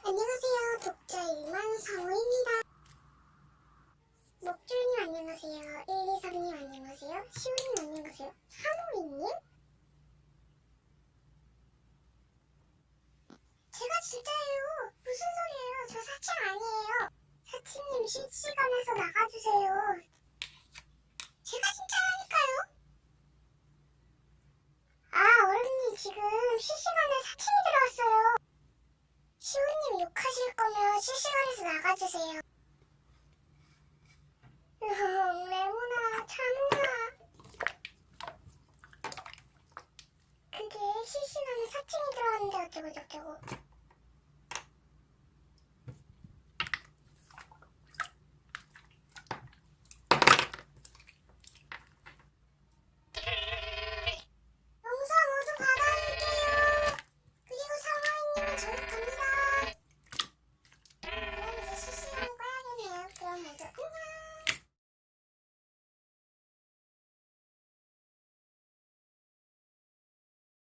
안녕하세요. 독자 1만 성우입니다. 목줄님 안녕하세요. 123님 안녕하세요. 시우님 안녕하세요. 사모이님? 제가 진짜예요. 무슨 소리예요. 저 사칭 아니에요. 사칭님 실시간에서 나가주세요. 제가 진짜라니까요. 아, 어른님 지금 실시간에 사칭이 들어왔어요. 시우님 욕하실 거면 실시간에서 나가주세요. 레몬아, 찬우아. 그게 실시간에 사칭이 들어왔는데 어쩌고 저쩌고.